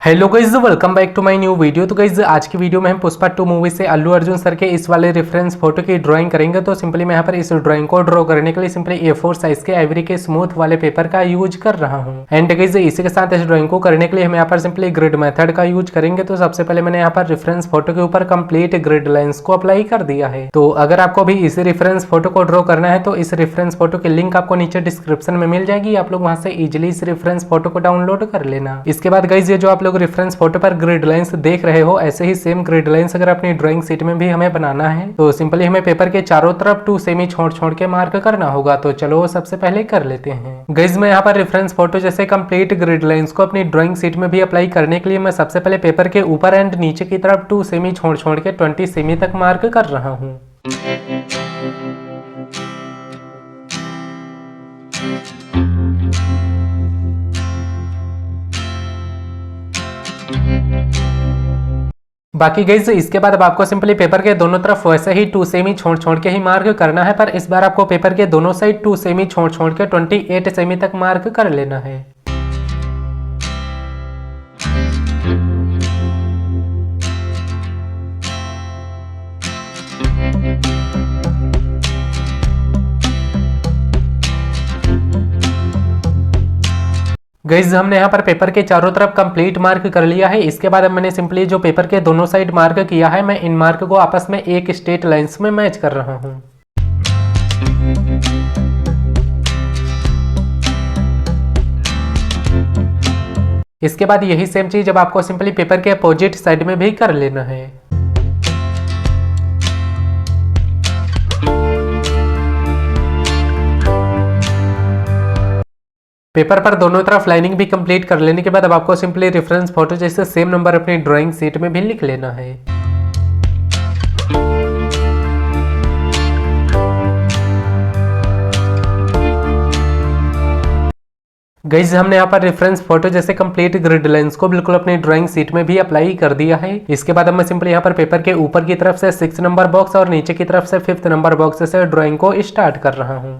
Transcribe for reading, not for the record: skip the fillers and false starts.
Hello guys, welcome back to my new video. तो guys आज की वीडियो में हम पुष्पा 2 मूवी से अल्लू अर्जुन सर के इस वाले रेफरेंस फोटो की ड्राइंग करेंगे। तो सिंपली मैं यहाँ पर इस ड्राइंग को ड्रॉ करने के लिए सिंपली A4 साइज के आइवरी के स्मूथ वाले पेपर का यूज कर रहा हूँ। एंड गाइज इसी के साथ इस ड्राइंग को करने के लिए हम यहाँ पर सिंपली ग्रिड मेथड का यूज करेंगे। तो सबसे पहले मैंने यहाँ पर रेफरेंस फोटो के ऊपर कंप्लीट ग्रिड लाइन्स को अप्लाई कर दिया है। तो अगर आपको भी इसी रेफरेंस फोटो को ड्रॉ करना है तो इस रेफरेंस फोटो की लिंक आपको नीचे डिस्क्रिप्शन में मिल जाएगी। आप लोग वहां से इजिली इस रेफरेंस फोटो को डाउनलोड कर लेना। इसके बाद गाइज ये जो आप लोग रेफरेंस फोटो पर ग्रिड लाइंस देख रहे हो, ऐसे ही सेम ग्रिड लाइंस अगर अपनी ड्राइंग शीट में भी हमें बनाना है तो सिंपली हमें पेपर के चारों तरफ 2 सेमी छोड़ छोड़ के मार्क करना होगा। तो चलो सबसे पहले कर लेते हैं। गाइस मैं यहाँ पर रेफरेंस फोटो जैसे कंप्लीट ग्रिड लाइंस को अपनी ड्राइंग शीट में भी अप्लाई करने के लिए मैं सबसे पहले पेपर के ऊपर एंड नीचे की तरफ 2 सेमी छोड़ छोड़ के 20 सेमी तक मार्क कर रहा हूँ। बाकी गाइस इसके बाद अब आपको सिंपली पेपर के दोनों तरफ वैसे ही 2 सेमी छोड़ छोड़ के ही मार्क करना है, पर इस बार आपको पेपर के दोनों साइड 2 सेमी छोड़ छोड़ के 28 सेमी तक मार्क कर लेना है। गाइस हमने यहाँ पर पेपर के चारों तरफ कंप्लीट मार्क कर लिया है। इसके बाद अब मैंने सिंपली जो पेपर के दोनों साइड मार्क किया है, मैं इन मार्क को आपस में एक स्ट्रेट लाइंस में मैच कर रहा हूँ। इसके बाद यही सेम चीज अब आपको सिंपली पेपर के अपोजिट साइड में भी कर लेना है। पेपर पर दोनों तरफ लाइनिंग भी कंप्लीट कर लेने के बाद अब आपको सिंपली रेफरेंस फोटो जैसे सेम नंबर अपनी ड्राइंग शीट में भी लिख लेना है। गाइस हमने यहाँ पर रेफरेंस फोटो जैसे कंप्लीट ग्रिड लाइंस को बिल्कुल अपनी ड्राइंग शीट में भी अप्लाई कर दिया है। इसके बाद अब मैं सिंपली यहाँ पर पेपर के ऊपर की तरफ से 6 नंबर बॉक्स और नीचे की तरफ से 5th नंबर बॉक्स से ड्राइंग को स्टार्ट कर रहा हूँ।